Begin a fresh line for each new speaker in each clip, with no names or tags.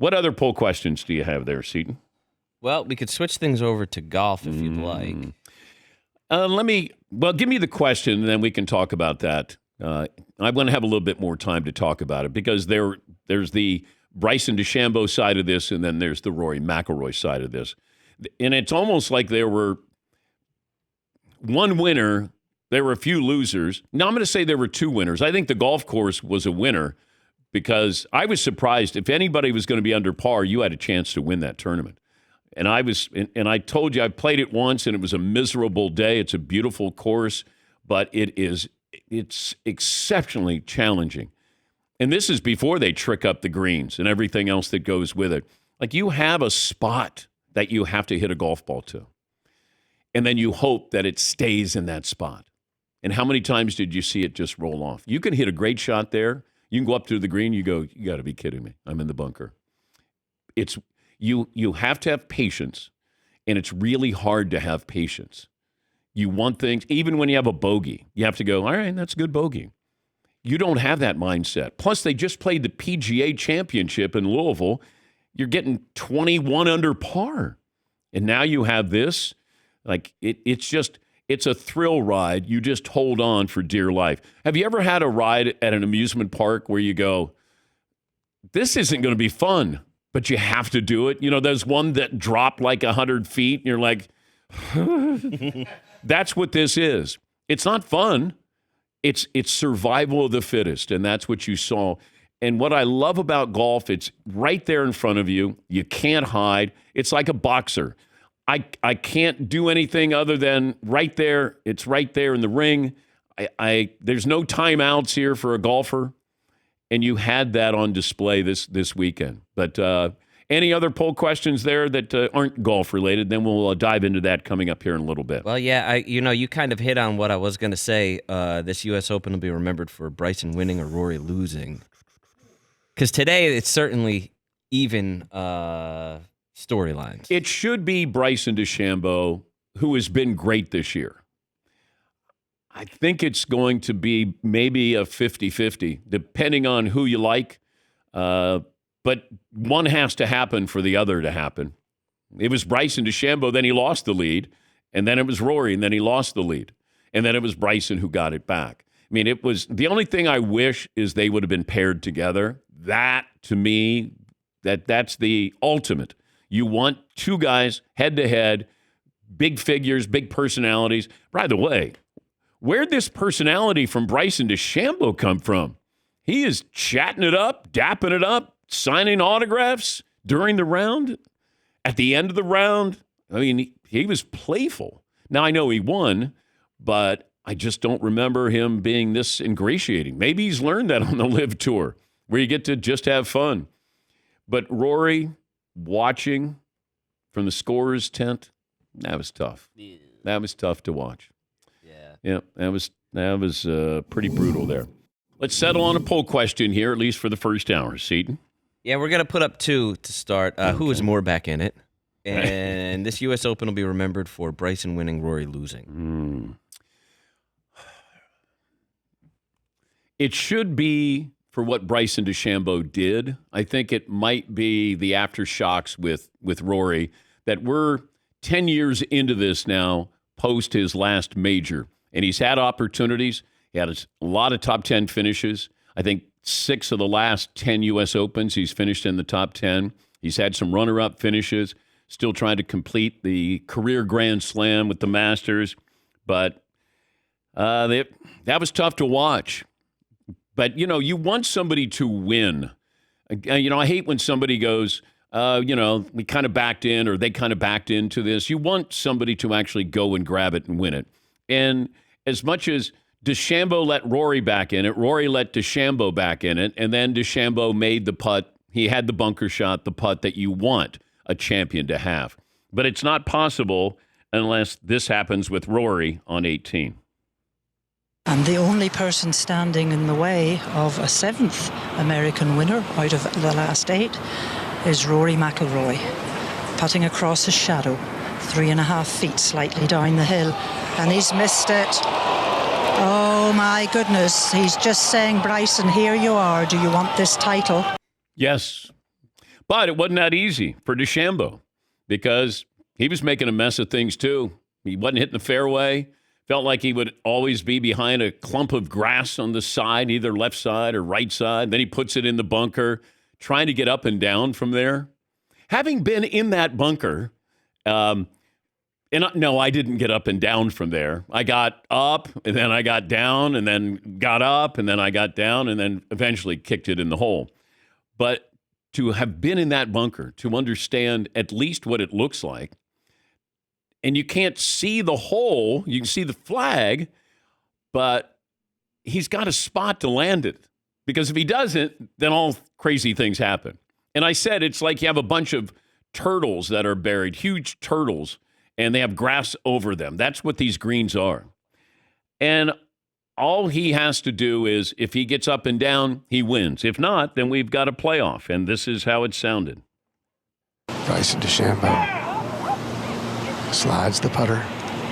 What other poll questions do you have there, Seton?
Well, we could switch things over to golf if you'd like.
Give me the question, and then we can talk about that. I want to have a little bit more time to talk about it because there's the Bryson DeChambeau side of this, and then there's the Rory McIlroy side of this. And it's almost like there were one winner, there were a few losers. Now, I'm going to say there were two winners. I think the golf course was a winner because I was surprised. If anybody was going to be under par, you had a chance to win that tournament. And I told you I played it once, and it was a miserable day. It's a beautiful course, but it's exceptionally challenging. And this is before they trick up the greens and everything else that goes with it. Like, you have a spot that you have to hit a golf ball to. And then you hope that it stays in that spot. And how many times did you see it just roll off? You can hit a great shot there. You can go up to the green. You go, you got to be kidding me. I'm in the bunker. You have to have patience, and it's really hard to have patience. You want things, even when you have a bogey, you have to go, all right, that's a good bogey. You don't have that mindset. Plus, they just played the PGA Championship in Louisville. You're getting 21 under par. And now you have this. Like, it's a thrill ride. You just hold on for dear life. Have you ever had a ride at an amusement park where you go, this isn't going to be fun, but you have to do it? You know, there's one that dropped like 100 feet, and you're like, that's what this is. It's not fun. It's survival of the fittest, and that's what you saw. And what I love about golf, it's right there in front of you. You can't hide. It's like a boxer. I can't do anything other than right there. It's right there in the ring. There's no timeouts here for a golfer, and you had that on display this weekend. But any other poll questions there that aren't golf related? Then we'll dive into that coming up here in a little bit.
Well, yeah, you kind of hit on what I was going to say. This U.S. Open will be remembered for Bryson winning or Rory losing. Because today it's certainly even storylines.
It should be Bryson DeChambeau, who has been great this year. I think it's going to be maybe a 50-50, depending on who you like. But one has to happen for the other to happen. It was Bryson DeChambeau, then he lost the lead. And then it was Rory, and then he lost the lead. And then it was Bryson who got it back. I mean, it was the only thing I wish is they would have been paired together. That, to me, that's the ultimate. You want two guys head-to-head, big figures, big personalities. By the way, where'd this personality from Bryson DeChambeau come from? He is chatting it up, dapping it up, signing autographs during the round. At the end of the round, I mean, he was playful. Now, I know he won, but I just don't remember him being this ingratiating. Maybe he's learned that on the LIV Tour, where you get to just have fun. But Rory, watching from the scorer's tent, that was tough. Yeah. That was tough to watch. Yeah, that was pretty brutal there. Let's settle on a poll question here, at least for the first hour. Seton?
Yeah, we're going to put up two to start. Okay. Who is more back in it? And this U.S. Open will be remembered for Bryson winning, Rory losing.
It should be for what Bryson DeChambeau did. I think it might be the aftershocks with Rory that we're 10 years into this now, post his last major. And he's had opportunities. He had a lot of top 10 finishes. I think 6 of the last 10 U.S. Opens, he's finished in the top 10. He's had some runner-up finishes, still trying to complete the career Grand Slam with the Masters. But that was tough to watch. But, you want somebody to win. I hate when somebody goes, we kind of backed in or they kind of backed into this. You want somebody to actually go and grab it and win it. And as much as DeChambeau let Rory back in it, Rory let DeChambeau back in it, and then DeChambeau made the putt. He had the bunker shot, the putt that you want a champion to have. But it's not possible unless this happens with Rory on 18.
And the only person standing in the way of a 7th American winner out of the last 8 is Rory McIlroy, putting across his shadow, 3.5 feet slightly down the hill, and he's missed it. Oh my goodness, he's just saying, Bryson, here you are. Do you want this title?
Yes. But it wasn't that easy for DeChambeau because he was making a mess of things too. He wasn't hitting the fairway. Felt like he would always be behind a clump of grass on the side, either left side or right side. Then he puts it in the bunker, trying to get up and down from there. Having been in that bunker, no, I didn't get up and down from there. I got up, and then I got down, and then got up, and then I got down, and then eventually kicked it in the hole. But to have been in that bunker, to understand at least what it looks like, and you can't see the hole, you can see the flag, but he's got a spot to land it. Because if he doesn't, then all crazy things happen. And I said it's like you have a bunch of turtles that are buried, huge turtles, and they have grass over them. That's what these greens are. And all he has to do is, if he gets up and down, he wins. If not, then we've got a playoff. And this is how it sounded.
Bryson DeChambeau slides the putter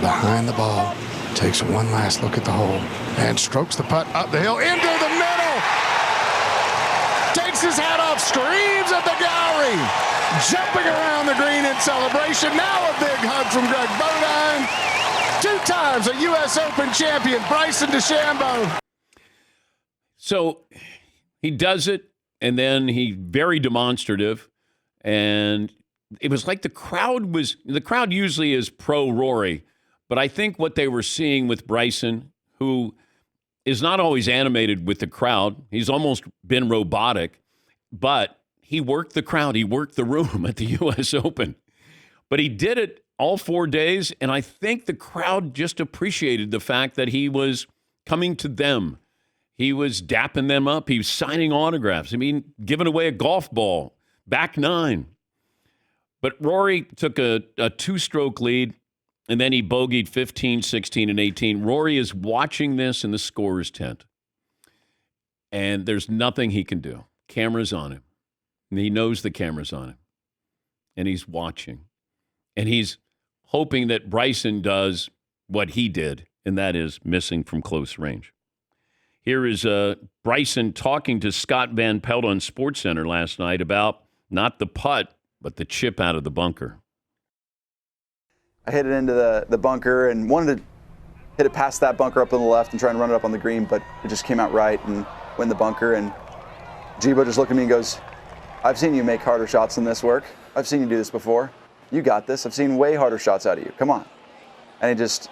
behind the ball, takes one last look at the hole, and strokes the putt up the hill into the middle. Takes his hat off, screams at the gallery, jumping around the green in celebration. Now a big hug from Greg Bodine. 2 times a U.S. Open champion, Bryson DeChambeau.
So he does it, and then he very demonstrative, and it was like the crowd usually is pro Rory, but I think what they were seeing with Bryson, who is not always animated with the crowd, he's almost been robotic, but he worked the crowd, he worked the room at the U.S. Open. But he did it all 4 days, and I think the crowd just appreciated the fact that he was coming to them. He was dapping them up. He was signing autographs. I mean, giving away a golf ball, back 9. But Rory took a 2-stroke lead, and then he bogeyed 15, 16, and 18. Rory is watching this in the scorer's tent, and there's nothing he can do. Camera's on him, and he knows the camera's on him, and he's watching. And he's hoping that Bryson does what he did, and that is missing from close range. Here is Bryson talking to Scott Van Pelt on SportsCenter last night about not the putt, but the chip out of the bunker.
I hit it into the bunker and wanted to hit it past that bunker up on the left and try and run it up on the green, but it just came out right and went in the bunker. And Jibo just looked at me and goes, "I've seen you make harder shots than this work. I've seen you do this before. You got this. I've seen way harder shots out of you. Come on." And he just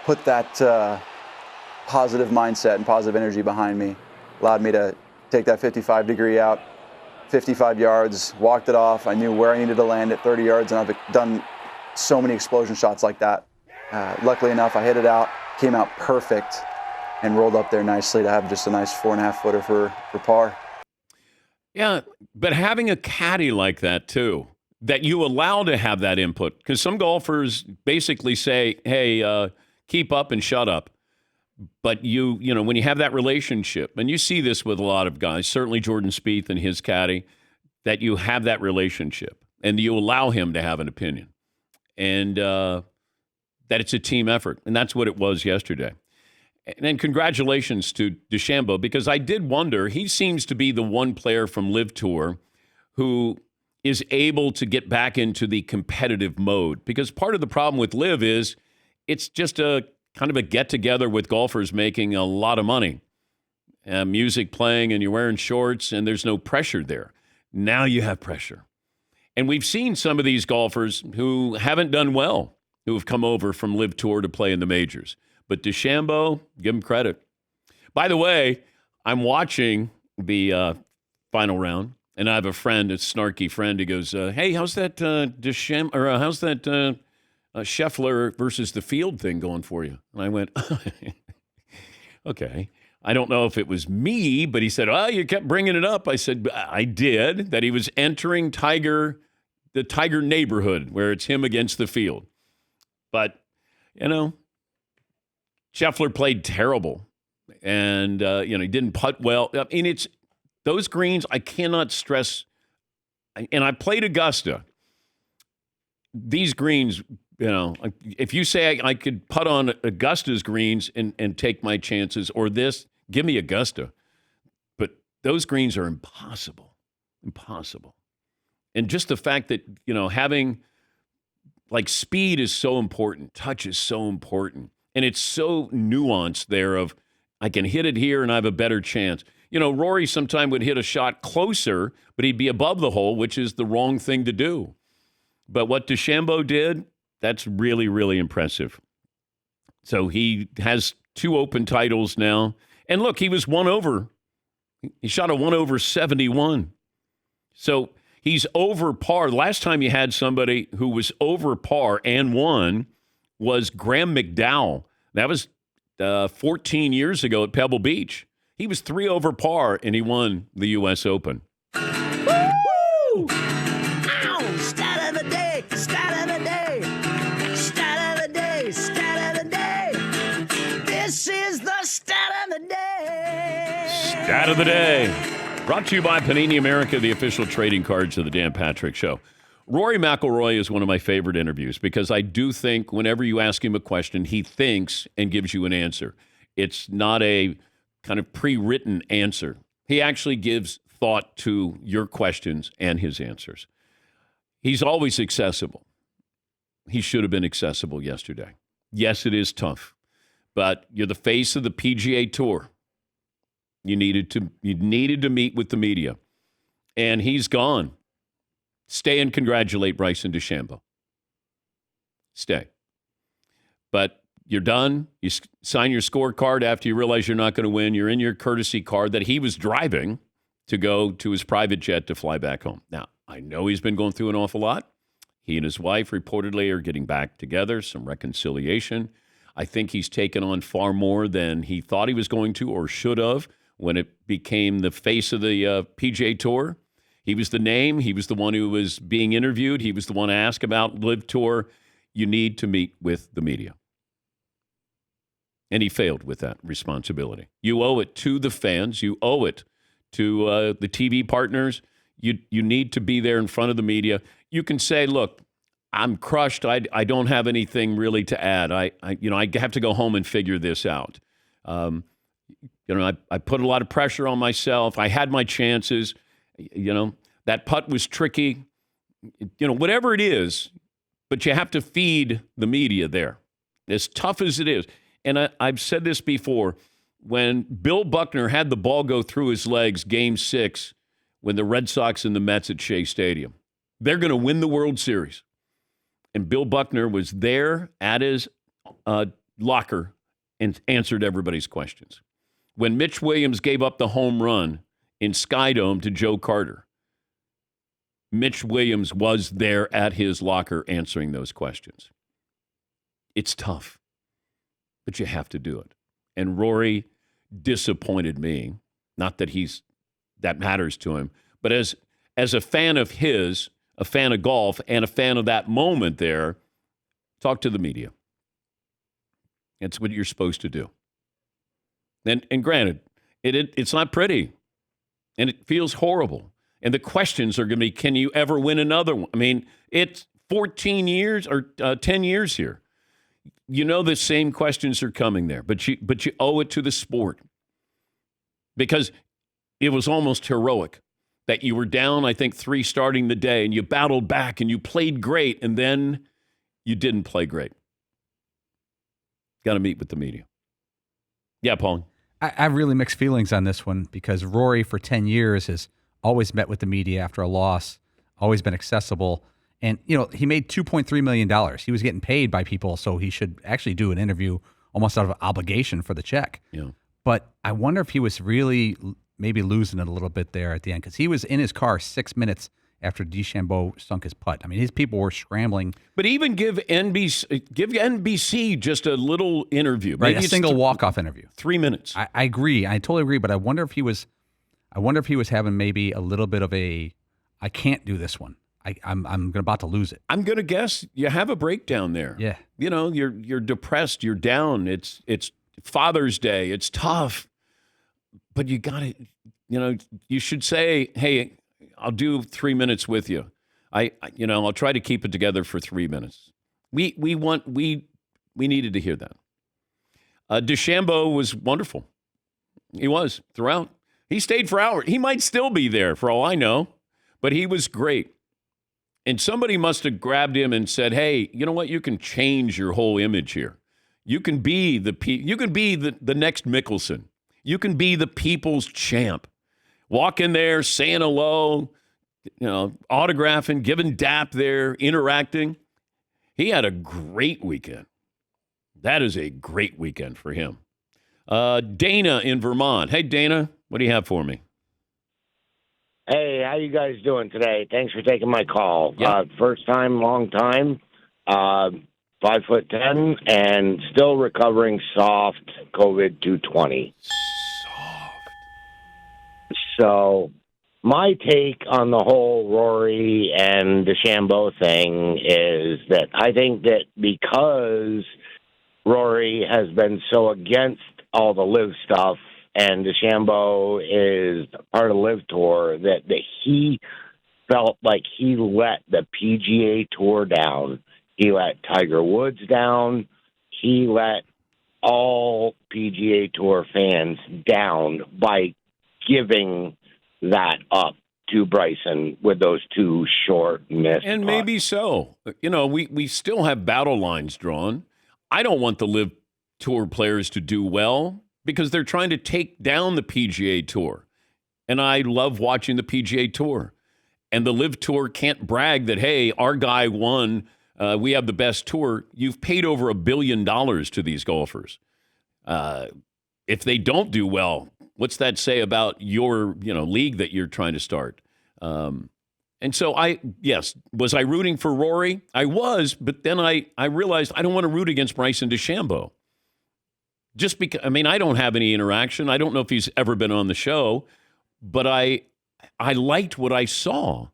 put that positive mindset and positive energy behind me, allowed me to take that 55-degree out, 55 yards, walked it off. I knew where I needed to land at 30 yards, and I've done so many explosion shots like that. Luckily enough, I hit it out, came out perfect, and rolled up there nicely to have just a nice 4.5-footer for par.
Yeah, but having a caddy like that, too, that you allow to have that input, because some golfers basically say, hey, keep up and shut up. But you know, when you have that relationship, and you see this with a lot of guys, certainly Jordan Spieth and his caddy, that you have that relationship and you allow him to have an opinion, and that it's a team effort. And that's what it was yesterday. And then congratulations to DeChambeau, because I did wonder, he seems to be the one player from Live Tour who is able to get back into the competitive mode. Because part of the problem with Live is it's just a kind of a get-together with golfers making a lot of money. Music playing, and you're wearing shorts, and there's no pressure there. Now you have pressure. And we've seen some of these golfers who haven't done well, who have come over from Live Tour to play in the majors. But DeChambeau, give him credit. By the way, I'm watching the final round, and I have a friend, a snarky friend, who goes, hey, how's that DeChambeau, or how's that Scheffler versus the field thing going for you? And I went, okay. I don't know if it was me, but he said, you kept bringing it up. I said, I did, that he was entering the Tiger neighborhood where it's him against the field. But, you know, Scheffler played terrible, and, he didn't putt well. I mean, it's those greens, I cannot stress, and I played Augusta. These greens, if you say I could putt on Augusta's greens and take my chances, or this, give me Augusta. But those greens are impossible. Impossible. And just the fact that, having like speed is so important. Touch is so important. And it's so nuanced there of I can hit it here and I have a better chance. Rory sometime would hit a shot closer, but he'd be above the hole, which is the wrong thing to do. But what DeChambeau did, that's really, really impressive. So he has 2 Open titles now. And look, he was 1 over. He shot a 1 over 71. So he's over par. The last time you had somebody who was over par and won was Graham McDowell. That was 14 years ago at Pebble Beach. He was 3 over par, and he won the U.S. Open.
Woo! Ow! Stat of the day! Stat of the day! Stat of the day! Stat of the day! This is the stat of the day!
Stat of the day. Brought to you by Panini America, the official trading cards of the Dan Patrick Show. Rory McIlroy is one of my favorite interviews because I do think whenever you ask him a question, he thinks and gives you an answer. It's not a kind of pre-written answer. He actually gives thought to your questions and his answers. He's always accessible. He should have been accessible yesterday. Yes, it is tough, but you're the face of the PGA Tour. You needed to meet with the media, and he's gone. Stay and congratulate Bryson DeChambeau. Stay. But you're done. You sign your scorecard after you realize you're not going to win. You're in your courtesy car that he was driving to go to his private jet to fly back home. Now, I know he's been going through an awful lot. He and his wife reportedly are getting back together, some reconciliation. I think he's taken on far more than he thought he was going to or should have when it became the face of the PGA Tour. He was the name. He was the one who was being interviewed. He was the one asked about Live Tour. You need to meet with the media. And he failed with that responsibility. You owe it to the fans. You owe it to the TV partners. You need to be there in front of the media. You can say, look, I'm crushed. I don't have anything really to add. I have to go home and figure this out. I put a lot of pressure on myself. I had my chances. That putt was tricky. Whatever it is, but you have to feed the media there. As tough as it is. And I've said this before. When Bill Buckner had the ball go through his legs, Game 6, when the Red Sox and the Mets at Shea Stadium, they're going to win the World Series. And Bill Buckner was there at his locker and answered everybody's questions. When Mitch Williams gave up the home run in Skydome to Joe Carter, Mitch Williams was there at his locker answering those questions. It's tough, but you have to do it. And Rory disappointed me. Not that that matters to him, but as a fan of his, a fan of golf, and a fan of that moment there, talk to the media. It's what you're supposed to do. And granted, it's not pretty, and it feels horrible. And the questions are going to be, can you ever win another one? I mean, it's 14 years or 10 years here. The same questions are coming there, but you owe it to the sport because it was almost heroic that you were down, I think, 3 starting the day, and you battled back and you played great, and then you didn't play great. Got to meet with the media. Yeah, Paul.
I have really mixed feelings on this one because Rory for 10 years has always met with the media after a loss, always been accessible. And, he made $2.3 million. He was getting paid by people, so he should actually do an interview almost out of obligation for the check.
Yeah.
But I wonder if he was really maybe losing it a little bit there at the end because he was in his car 6 minutes after DeChambeau sunk his putt. I mean, his people were scrambling.
But even give NBC just a little interview.
Right,
Maybe
a single walk-off interview.
3 minutes.
I agree. I totally agree. But I wonder if he was having maybe a little bit of a, I can't do this one. I'm about to lose it.
I'm going to guess you have a breakdown there.
Yeah.
You're depressed. You're down. It's Father's Day. It's tough. But you got to, you should say, hey, I'll do 3 minutes with you. I'll try to keep it together for 3 minutes. We needed to hear that. DeChambeau was wonderful. He was throughout. He stayed for hours. He might still be there for all I know, but he was great. And somebody must have grabbed him and said, "Hey, you know what? You can change your whole image here. You can be the next Mickelson. You can be the people's champ. Walk in there, saying hello, autographing, giving dap there, interacting." He had a great weekend. That is a great weekend for him. Dana in Vermont. Hey, Dana, what do you have for me?
Hey, how you guys doing today? Thanks for taking my call.
Yep.
First time, long time. 5'10", and still recovering soft COVID 220.
Soft.
So my take on the whole Rory and DeChambeau thing is that I think that because Rory has been so against all the live stuff, and DeChambeau is part of the live tour, that he felt like he let the PGA Tour down. He let Tiger Woods down. He let all PGA Tour fans down by giving that up to Bryson with those two short missed
And
putts.
maybe so. We still have battle lines drawn. I don't want the live tour players to do well because they're trying to take down the PGA Tour. And I love watching the PGA Tour. And the live tour can't brag that, hey, our guy won. We have the best tour. You've paid over $1 billion to these golfers. If they don't do well, what's that say about your league that you're trying to start? And so was I rooting for Rory? I was, but then I realized I don't want to root against Bryson DeChambeau. Just because, I don't have any interaction. I don't know if he's ever been on the show, but I liked what I saw.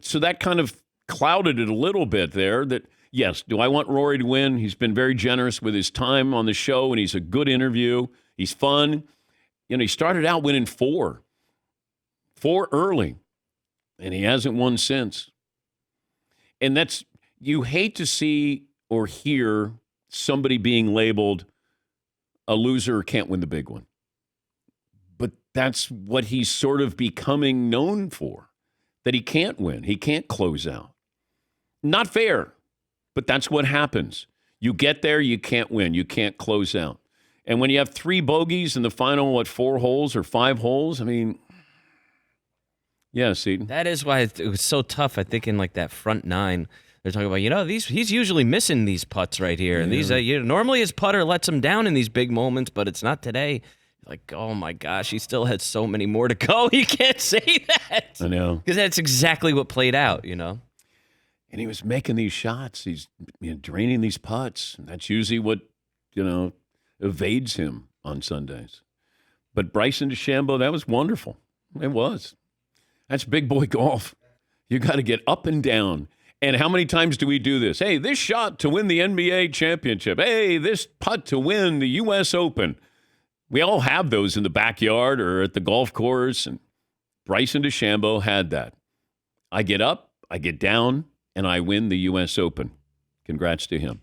So that kind of clouded it a little bit there that, yes, do I want Rory to win? He's been very generous with his time on the show, and he's a good interview. He's fun. He started out winning four early, and he hasn't won since. And you hate to see or hear somebody being labeled a loser or can't win the big one. But that's what he's sort of becoming known for, that he can't win. He can't close out. Not fair, but that's what happens. You get there, you can't win. You can't close out. And when you have 3 bogeys in the final, 4 holes or 5 holes, yeah, Seton.
That is why it was so tough. I think in that front 9, they're talking about, he's usually missing these putts right here. And these normally his putter lets him down in these big moments, but it's not today. Like, oh my gosh, he still had so many more to go. You can't say that.
I know.
Because that's exactly what played out,
And he was making these shots. He's draining these putts. And that's usually what, evades him on Sundays. But Bryson DeChambeau, that was wonderful. It was. That's big boy golf. You got to get up and down. And how many times do we do this? Hey, this shot to win the NBA championship. Hey, this putt to win the U.S. Open. We all have those in the backyard or at the golf course. And Bryson DeChambeau had that. I get up, I get down, and I win the U.S. Open. Congrats to him.